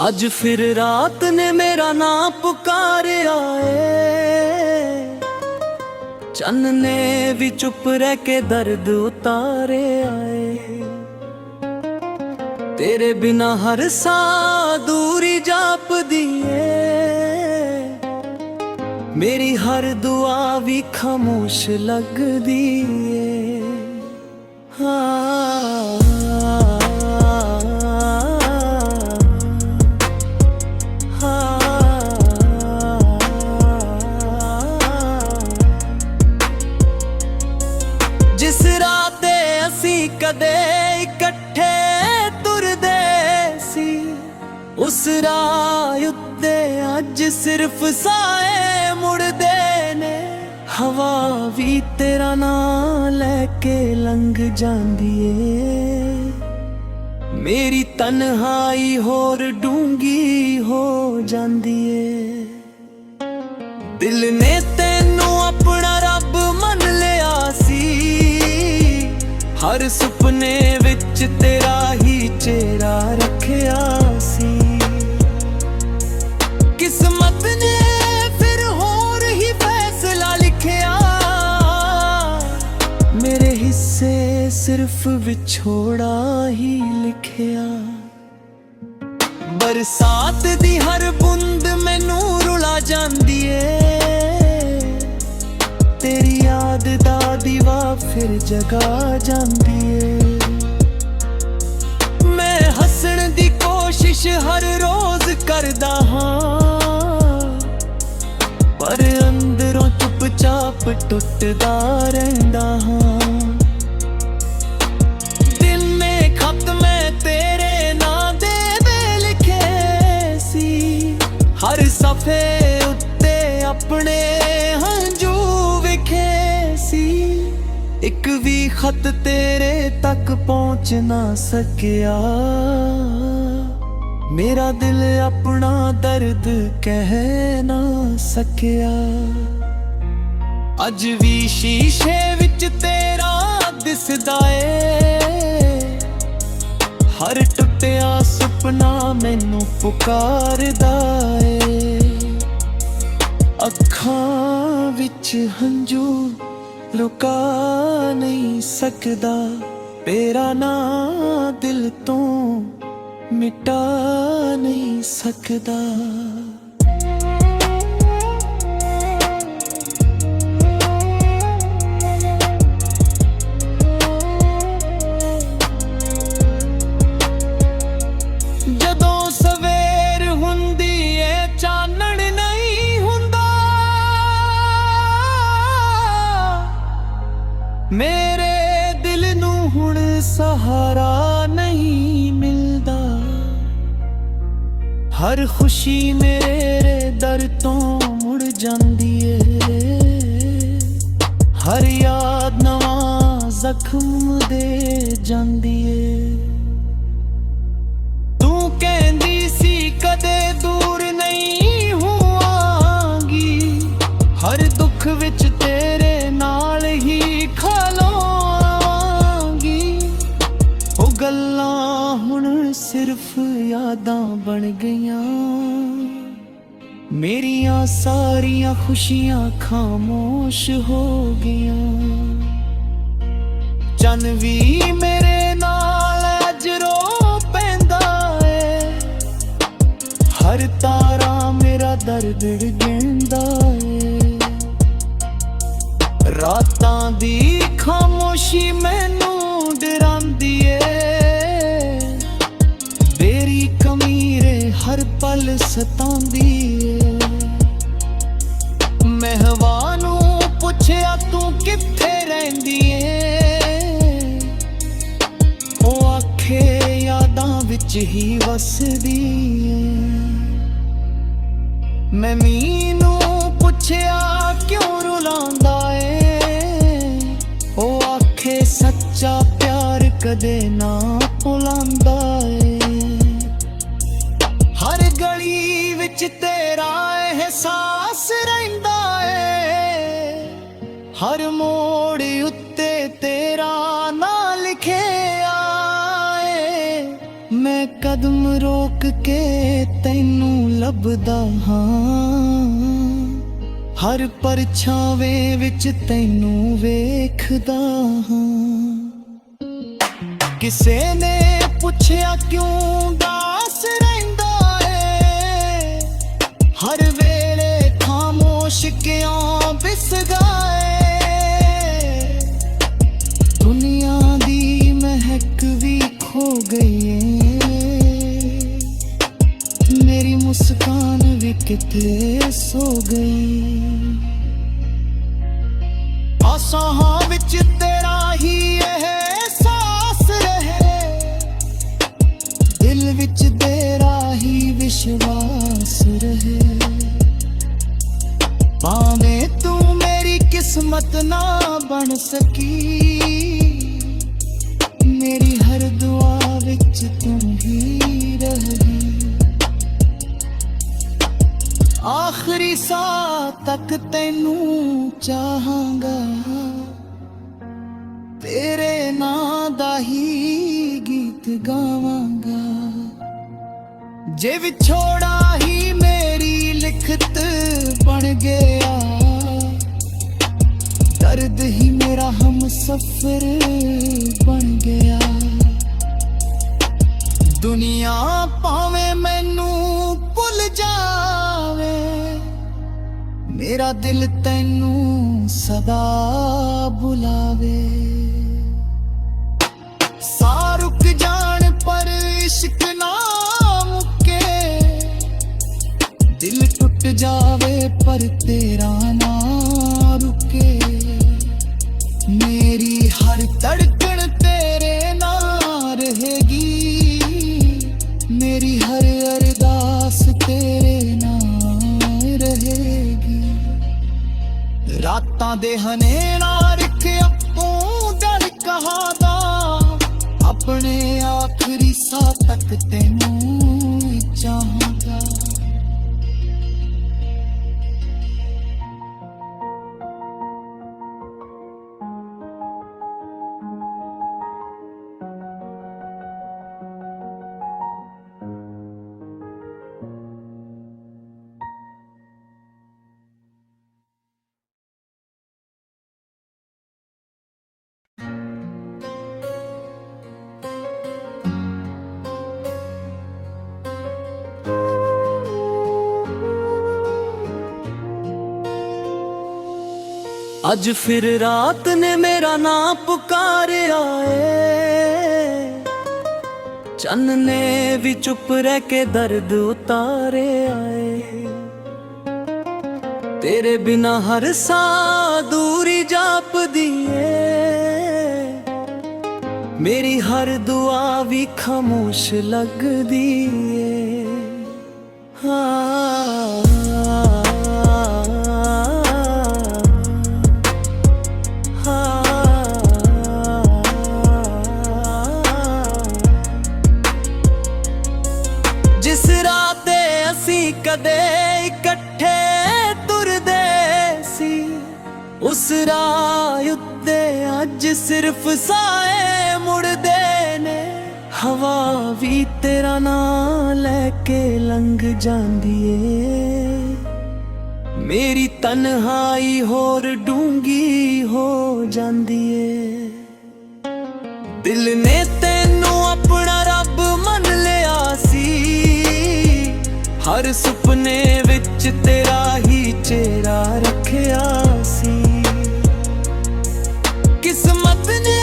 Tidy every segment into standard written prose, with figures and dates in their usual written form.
ਅੱਜ ਫਿਰ ਰਾਤ ਨੇ ਮੇਰਾ ਨਾਂ ਪੁਕਾਰਿਆ ਏ, ਚੰਨ ਨੇ ਵੀ ਚੁੱਪ ਰਹਿ ਕੇ ਦਰਦ ਉਤਾਰਿਆ ਏ। ਤੇਰੇ ਬਿਨਾ ਹਰ ਸਾਹ ਦੂਰੀ ਜਾਪਦੀ ਏ, ਮੇਰੀ ਹਰ ਦੁਆ ਵੀ ਖਾਮੋਸ਼ ਲੱਗਦੀ ਏ। ਜਿਸ ਰਾਹ ਤੇ ਅਸੀਂ ਕਦੇ ਇਕੱਠੇ ਤੁਰਦੇ ਸੀ, ਉਸ ਰਾਹ ਉੱਤੇ ਅੱਜ ਸਿਰਫ ਸਾਏ ਮੁੜਦੇ ਨੇ। ਹਵਾ ਵੀ ਤੇਰਾ ਨਾਂ ਲੈ ਕੇ ਲੰਘ ਜਾਂਦੀ ਏ, ਮੇਰੀ ਤਨਹਾਈ ਹੋਰ ਡੂੰਗੀ ਹੋ ਜਾਂਦੀ ਏ। ਦਿਲ ਨੇ ਤੈਨੂੰ ਆਪਣਾ ਰੱਬ ਮੰਨ ਲਿਆ ਸੀ, ਹਰ ਸੁਪਨੇ ਵਿੱਚ ਤੇਰਾ ਹੀ ਚਿਹਰਾ ਰੱਖਿਆ ਸੀ। ਕਿਸਮਤ ਨੇ ਫਿਰ ਹੋਰ ਹੀ ਫੈਸਲਾ ਲਿਖਿਆ, ਮੇਰੇ ਹਿੱਸੇ ਸਿਰਫ ਵਿਛੋੜਾ ਹੀ ਲਿਖਿਆ। ਬਰਸਾਤ ਦੀ ਹਰ ਬੂੰਦ ਮੈਨੂੰ ਰੁਲਾ ਜਾਂਦੀ ਏ, ਤੇਰੀ ਯਾਦ ਦਾ ਦੀਵਾ ਫਿਰ ਜਗਾ ਜਾਂਦੀ ਏ। ਮੈਂ ਹੱਸਣ ਦੀ ਕੋਸ਼ਿਸ਼ ਹਰ ਰੋਜ਼ ਕਰਦਾ ਹਾਂ, ਪਰ ਅੰਦਰੋਂ ਚੁੱਪਚਾਪ ਟੁੱਟਦਾ ਰਹਿੰਦਾ ਹਾਂ। ਦਿਨ ਨੇ ਖਤ ਮੈਂ ਤੇਰੇ ਨਾਂ ਦੇ ਲਿਖੇ ਸੀ, ਹਰ ਸਫ਼ੇ ਉੱਤੇ ਆਪਣੇ ਹੰਝੂ ਵਿਖੇ ਸੀ। ਇੱਕ ਵੀ ਖਤ ਤੇਰੇ ਤੱਕ ਪਹੁੰਚ ਨਾ ਸਕਿਆ, ਮੇਰਾ ਦਿਲ ਆਪਣਾ ਦਰਦ ਕਹਿ ਨਾ ਸਕਿਆ। ਅੱਜ ਵੀ ਸ਼ੀਸ਼ੇ ਵਿੱਚ ਤੇਰਾ ਦਿਸਦਾ ਏ, ਹਰ ਟੁੱਟਿਆ ਸੁਪਨਾ ਮੈਨੂੰ ਪੁਕਾਰਦਾ ਏ। ਅੱਖਾਂ ਵਿੱਚ ਹੰਝੂ ਲੁਕਾ ਨਹੀਂ ਸਕਦਾ, ਤੇਰਾ ਨਾਂ ਦਿਲ ਤੋਂ ਮਿਟਾ ਨਹੀਂ ਸਕਦਾ। ਜਦੋਂ ਸਵੇਰ ਹੁੰਦੀ ਏ ਚਾਨਣ ਨਹੀਂ ਹੁੰਦਾ, ਮੇਰੇ ਦਿਲ ਨੂੰ ਹੁਣ ਸਹਾਰਾ ਨਹੀਂ ਮਿਲਦਾ। ਹਰ ਖੁਸ਼ੀ ਮੇਰੇ ਦਰ ਤੋਂ ਮੁੜ ਜਾਂਦੀ ਏ, ਹਰ ਯਾਦ ਨਵਾਂ ਜ਼ਖਮ ਦੇ ਜਾਂਦੀ ਏ। ਤੂੰ ਕਹਿੰਦੀ ਸੀ ਕਦੇ ਦੂਰ ਨਹੀਂ ਹੋਵਾਂਗੀ, ਹਰ ਦੁੱਖ ਵਿੱਚ ਤੇਰੇ ਨਾਲ ਹੀ ਖਲੋਵਾਂਗੀ। ਉਹ ਗੱਲਾਂ ਹੁਣ ਸਿਰਫ ਯਾਦਾਂ ਬਣ ਗਈਆਂ, ਮੇਰੀਆਂ ਸਾਰੀਆਂ ਖੁਸ਼ੀਆਂ ਖਾਮੋਸ਼ ਹੋ ਗਈਆਂ। ਚੰਨ ਵੀ ਮੇਰੇ ਨਾਲ ਅੱਜ ਰੋ ਪੈਂਦਾ ਏ, ਹਰ ਤਾਰਾ ਮੇਰਾ ਦਰਦ ਗਿਣਦਾ ਏ। ਰਾਤਾਂ ਦੀ ਖਾਮੋਸ਼ੀ ਮੈਨੂੰ ਡਰਾਂਦੀ ਏ, ਤੇਰੀ ਕਮੀਰੇ ਹਰ ਪਲ ਸਤਾਉਂਦੀ ਏ। ਮੈਂ ਹਵਾ ਨੂੰ ਪੁੱਛਿਆ ਤੂੰ ਕਿੱਥੇ ਰਹਿੰਦੀ ਏ, ਉਹ ਆਖੇ ਯਾਦਾਂ ਵਿੱਚ ਹੀ ਵਸਦੀ ਏ। ਮੈਂ ਮੀਂਹ ਨੂੰ ਪੁੱਛਿਆ ਕਿਉਂ ਰੁਲਾਉਂਦਾ ਏ, ਉਹ ਆਖੇ ਸੱਚਾ ਪਿਆਰ ਕਦੇ ਨਾ ਭੁਲਾਉਂਦਾ ਏ। ਹਰ ਗਲੀ ਵਿੱਚ ਤੇਰਾ ਅਹਿਸਾਸ ਰਹਿੰਦਾ ਏ, ਹਰ ਮੋੜ ਉੱਤੇ ਤੇਰਾ ਨਾਂ ਲਿਖਿਆ ਏ। ਮੈਂ ਕਦਮ ਰੋਕ ਕੇ ਤੈਨੂੰ ਲੱਭਦਾ ਹਾਂ, ਹਰ ਪਰਛਾਵੇਂ ਵਿੱਚ ਤੈਨੂੰ ਵੇਖਦਾ ਹਾਂ। ਕਿਸੇ ਨੇ ਪੁੱਛਿਆ ਕਿਉਂ ਉਦਾਸ ਰਹਿੰਦਾ ਏ, ਹਰ ਵੇਲੇ ਖਾਮੋਸ਼ ਕਿਉਂ ਬਿਸਦਾ ਏ। ਦੁਨੀਆ ਦੀ ਮਹਿਕ ਵੀ ਖੋ ਗਈ ਏ, ਮੇਰੀ ਮੁਸਕਾਨ ਵੀ ਕਿਤੇ ਸੋ ਗਈ। ਆਸਾਂ ਵਿੱਚ ਤੇਰਾ ਹੀ ਇਹ ਸਾਸ ਰਹੇ, ਦਿਲ ਵਿੱਚ ਤੇਰਾ ਹੀ ਵਿਸ਼ਵਾਸ ਰਹੇ। ਭਾਵੇਂ ਤੂੰ ਮੇਰੀ ਕਿਸਮਤ ਨਾ ਬਣ ਸਕੀ, ਮੇਰੀ ਹਰ ਦੁਆ ਵਿੱਚ ਤੂੰ ਹੀ ਰਹੀ। ਆਖਰੀ ਸਾਹ ਤੱਕ ਤੈਨੂੰ ਚਾਹਾਂਗਾ, ਤੇਰੇ ਨਾਂ ਦਾ ਹੀ ਗੀਤ ਗਾਵਾਂਗਾ। ਜੇ ਵਿਛੋੜਾ ਹੀ ਮੇਰੀ ਲਿਖਤ ਬਣ ਗਿਆ, ਦਰਦ ਹੀ ਮੇਰਾ ਹਮਸਫਰ ਬਣ ਗਿਆ। ਦੁਨੀਆ ਭਾਵੇਂ ਮੈਨੂੰ ਭੁੱਲ ਜਾਵੇ, ਮੇਰਾ ਦਿਲ ਤੈਨੂੰ ਸਦਾ ਬੁਲਾਵੇ। ਸਾਹ ਰੁਕ ਜਾਣ ਪਰ ਇਸ਼ਕ ਨਾ ਮੁੱਕੇ, ਦਿਲ ਟੁੱਟ ਜਾਵੇ ਪਰ ਤੇਰਾ ਨਾ ਰੁਕੇ। ਮੇਰੀ ਹਰ ਧੜਕਣ ਤੇਰੇ ਨਾਲ ਰਹੇਗੀ, ਮੇਰੀ ਹਰ ਅਰਦਾਸ ਤੇਰੇ ਨਾਲ ਰਹੇਗੀ। ਰਾਤਾਂ ਦੇ ਹਨੇਰਾ ਰੱਖਿਆ ਤੂੰ ਦਿਲ ਕਹਾਦਾ, ਆਪਣੇ ਆਖਰੀ ਸਾਹ ਤੱਕ ਤੈਨੂੰ ਚਾਹਾਂਗਾ। ਅੱਜ ਫਿਰ ਰਾਤ ਨੇ ਮੇਰਾ ਨਾਂ ਪੁਕਾਰਿਆ ਏ, ਚੰਨ ਨੇ ਵੀ ਚੁੱਪ ਰਹਿ ਕੇ ਦਰਦ ਉਤਾਰਿਆ ਏ। ਤੇਰੇ ਬਿਨਾ ਹਰ ਸਾਹ ਦੂਰੀ ਜਾਪਦੀ ਏ, ਮੇਰੀ ਹਰ ਦੁਆ ਵੀ ਖਾਮੋਸ਼ ਲੱਗਦੀ ਏ। ਜਿਸ ਰਾਹ ਤੇ ਅਸੀਂ ਕਦੇ ਇਕੱਠੇ ਤੁਰਦੇ ਸੀ, ਉਸ ਰਾਹ ਉੱਤੇ ਅੱਜ ਸਿਰਫ ਸਾਏ ਮੁੜਦੇ ਨੇ। ਹਵਾ ਵੀ ਤੇਰਾ ਨਾਂ ਲੈ ਕੇ ਲੰਘ ਜਾਂਦੀ ਏ, ਮੇਰੀ ਤਨਹਾਈ ਹੋਰ ਡੂੰਗੀ ਹੋ ਜਾਂਦੀ ਏ। ਦਿਲ ਨੇ ਤੈਨੂੰ ਆਪਣਾ ਰੱਬ ਮੰਨ ਲਿਆ ਸੀ, ਹਰ ਸੁਪਨੇ ਵਿੱਚ ਤੇਰਾ ਹੀ ਚਿਹਰਾ ਰੱਖਿਆ ਸੀ। ਕਿਸਮਤ ਨੇ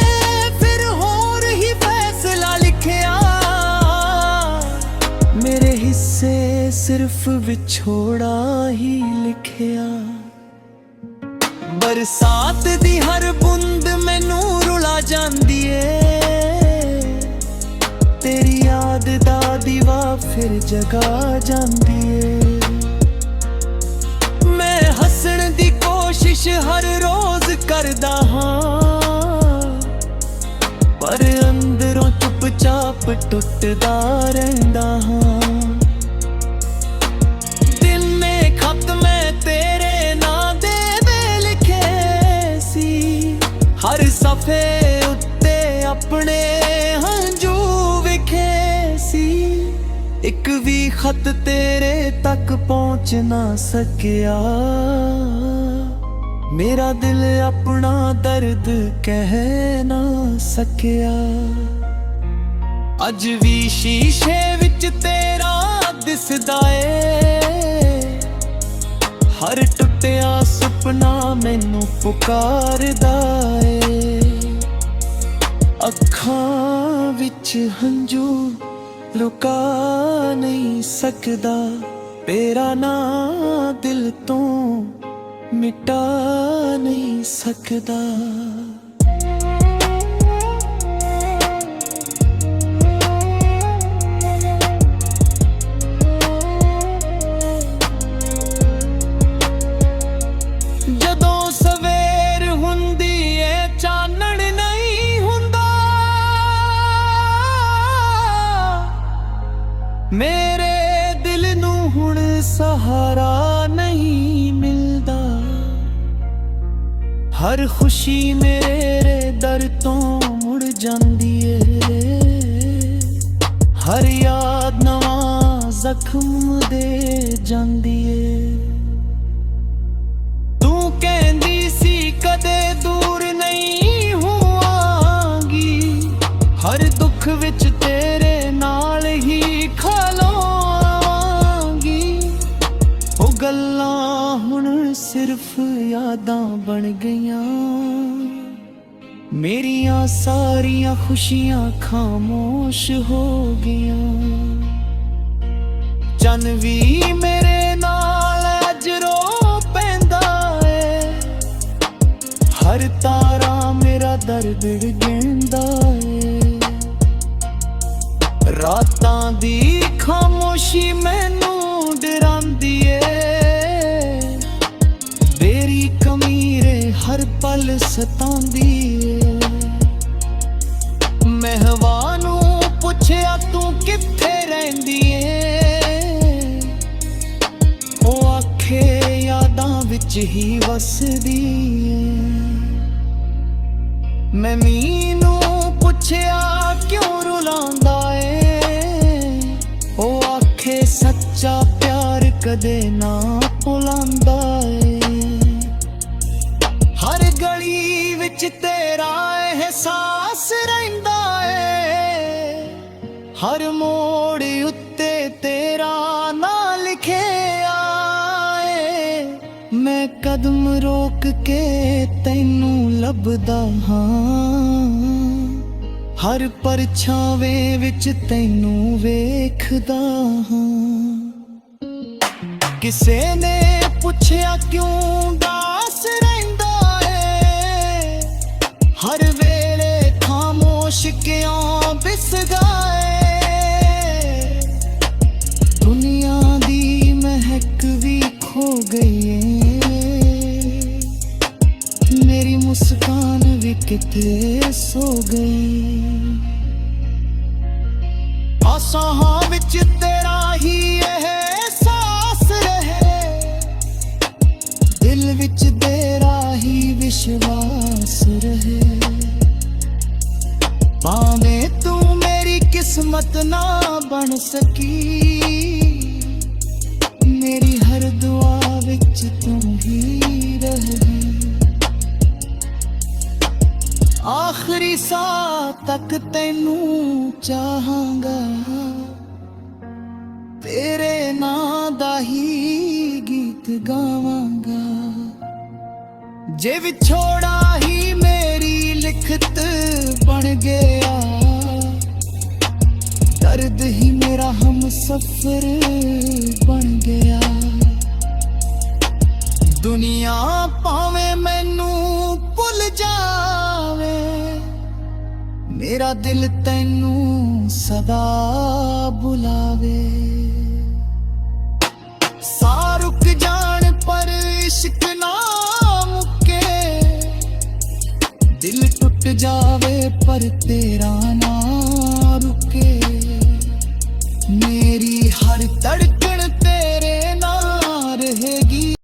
ਫਿਰ ਹੋਰ ਹੀ ਫੈਸਲਾ ਲਿਖਿਆ, ਮੇਰੇ ਹਿੱਸੇ ਸਿਰਫ ਵਿਛੋੜਾ ਹੀ ਲਿਖਿਆ। ਬਰਸਾਤ ਦੀ ਹਰ ਬੂੰਦ ਮੈਨੂੰ ਰੁਲਾ ਜਾਂਦੀ ਏ, ਤੇਰੀ ਯਾਦ ਦਾ ਦੀਵਾ ਫਿਰ ਜਗਾ ਜਾਂਦੀ ਏ। ਮੈਂ ਹੱਸਣ ਦੀ ਕੋਸ਼ਿਸ਼ ਹਰ ਰੋਜ਼ ਕਰਦਾ ਹਾਂ, ਪਰ ਅੰਦਰੋਂ ਚੁੱਪਚਾਪ ਟੁੱਟਦਾ ਰਹਿੰਦਾ ਹਾਂ। ਦਿਲ ਨੇ ਖਤ ਮੈਂ ਤੇਰੇ ਨਾਂ ਦੇ ਲਿਖੇ ਸੀ, ਹਰ ਸਫੇ ਉੱਤੇ ਆਪਣੇ ਹੰਝੂ ਵਿਖੇ ਸੀ। ਇੱਕ ਵੀ ਖਤ ਤੇਰੇ ਤੱਕ ਪਹੁੰਚ ਨਾ ਸਕਿਆ। ਮੇਰਾ ਦਿਲ ਆਪਣਾ ਦਰਦ ਕਹਿ ਨਾ ਸਕਿਆ। ਅੱਜ ਵੀ ਸ਼ੀਸ਼ੇ ਵਿੱਚ ਤੇਰਾ ਦਿਸਦਾ ਏ, ਹਰ ਟੁੱਟਿਆ ਸੁਪਨਾ ਮੈਨੂੰ ਪੁਕਾਰਦਾ ਏ। ਅੱਖਾਂ ਵਿੱਚ ਹੰਝੂ ਲੁਕਾ ਨਹੀਂ ਸਕਦਾ, ਤੇਰਾ ਨਾਂ ਦਿਲ ਤੋਂ ਮਿਟਾ ਨਹੀਂ ਸਕਦਾ। ਜਦੋਂ ਸਵੇਰ ਹੁੰਦੀ ਏ ਚਾਨਣ ਨਹੀਂ ਹੁੰਦਾ, ਮੇਰੇ ਦਿਲ ਨੂੰ ਹੁਣ ਸਹਾਰਾ ਨਹੀਂ ਮਿਲਦਾ। ਹਰ ਖੁਸ਼ੀ ਮੇਰੇ ਦਰ ਤੋਂ ਮੁੜ ਜਾਂਦੀ ਏ, ਹਰ ਯਾਦ ਨਵਾਂ ਜ਼ਖਮ ਦੇ ਜਾਂਦੀ ਏ। ਤੂੰ ਕਹਿੰਦੀ ਸੀ ਕਦੇ ਦੂਰ ਨਹੀਂ ਹੋਵਾਂਗੀ, ਹਰ ਦੁੱਖ ਵਿੱਚ ਤੇਰੇ ਨਾਲ ਹੀ ਖਲੋਵਾਂਗੀ। ਉਹ ਗੱਲਾਂ ਹੁਣ ਸਿਰਫ ਯਾਦਾਂ ਬਣ ਗਈਆਂ, ਮੇਰੀਆਂ ਸਾਰੀਆਂ ਖੁਸ਼ੀਆਂ ਖਾਮੋਸ਼ ਹੋ ਗਈਆਂ। ਚੰਨ ਵੀ ਮੇਰੇ ਨਾਲ ਅੱਜ ਰੋ ਪੈਂਦਾ ਏ, ਹਰ ਤਾਰਾ ਮੇਰਾ ਦਰਦ ਗਿਣਦਾ ਏ। ਰਾਤਾਂ ਦੀ ਖਾਮੋਸ਼ੀ ਮੈਨੂੰ ਡਰਾਂਦੀ ਏ, ਤੇਰੀ ਕਮੀ ਰੇ ਹਰ ਪਲ ਸਤਾਉਂਦੀ ਏ। ਮਹਿਵਾ ਨੂੰ ਪੁੱਛਿਆ ਤੂੰ ਕਿੱਥੇ ਰਹਿੰਦੀ ਏ, ਉਹ ਆਖੇ ਯਾਦਾਂ ਵਿੱਚ ਹੀ ਵਸਦੀ ਏ। ਮੈਂ ਮੀਨੂੰ ਪੁੱਛਿਆ ਕਿਉਂ ਰੁਲਾਉਂਦਾ ਏ, ਉਹ ਆਖੇ ਸੱਚਾ ਪਿਆਰ ਕਦੇ ਨਾ ਭੁਲਾਉਂਦਾ ਏ। ਹਰ ਗਲੀ ਵਿੱਚ ਤੇਰਾ ਅਹਿਸਾਸ ਰਹਿੰਦਾ ਏ, ਹਰ ਮੋੜ ਉੱਤੇ ਤੇਰਾ ਨਾਂ ਲਿਖਿਆ ਏ। ਮੈਂ ਕਦਮ ਰੋਕ ਕੇ ਤੈਨੂੰ ਲੱਭਦਾ ਹਾਂ, ਹਰ ਪਰਛਾਵੇਂ ਵਿੱਚ ਤੈਨੂੰ ਵੇਖਦਾ ਹਾਂ। ਕਿਸੇ ਨੇ ਪੁੱਛਿਆ ਕਿਉਂ ਉਦਾਸ ਰਹਿੰਦਾ ਏ, ਹਰ ਵੇਲੇ ਖਾਮੋਸ਼ ਕਿਉਂ ਬਿਸਦਾ ਏ। ਦੁਨੀਆ ਦੀ ਮਹਿਕ ਵੀ ਖੋ ਗਈ ਏ, ਮੇਰੀ ਮੁਸਕਾਨ ਵੀ ਕਿਤੇ ਸੋ ਗਈ। ਆਸਾਂ ਵਿੱਚ ਤੇਰਾ ਹੀ ਅਹਿਸਾਸ ਰਹੇ, ਦਿਲ ਵਿੱਚ ਤੇਰਾ ਹੀ ਵਿਸ਼ਵਾਸ ਰਹੇ। ਭਾਵੇਂ ਤੂੰ ਮੇਰੀ ਕਿਸਮਤ ਨਾ ਬਣ ਸਕੀ, ਮੇਰੀ ਹਰ ਦੁਆ ਵਿੱਚ ਤੂੰ ਹੀ ਰਹੇ। ਆਖਰੀ ਸਾਹ ਤੱਕ ਤੈਨੂੰ ਚਾਹਾਂਗਾ, ਤੇਰੇ ਨਾਂ ਦਾ ਹੀ ਗੀਤ ਗਾਵਾਂਗਾ। ਜੇ ਵਿਛੋੜਾ ਹੀ ਮੇਰੀ ਲਿਖਤ ਬਣ ਗਿਆ, ਦਰਦ ਹੀ ਮੇਰਾ ਹਮਸਫਰ ਬਣ ਗਿਆ। ਦੁਨੀਆ ਭਾਵੇਂ ਮੈਨੂੰ ਭੁੱਲ ਜਾਵੇ, ਮੇਰਾ ਦਿਲ ਤੈਨੂੰ ਸਦਾ ਬੁਲਾਵੇ।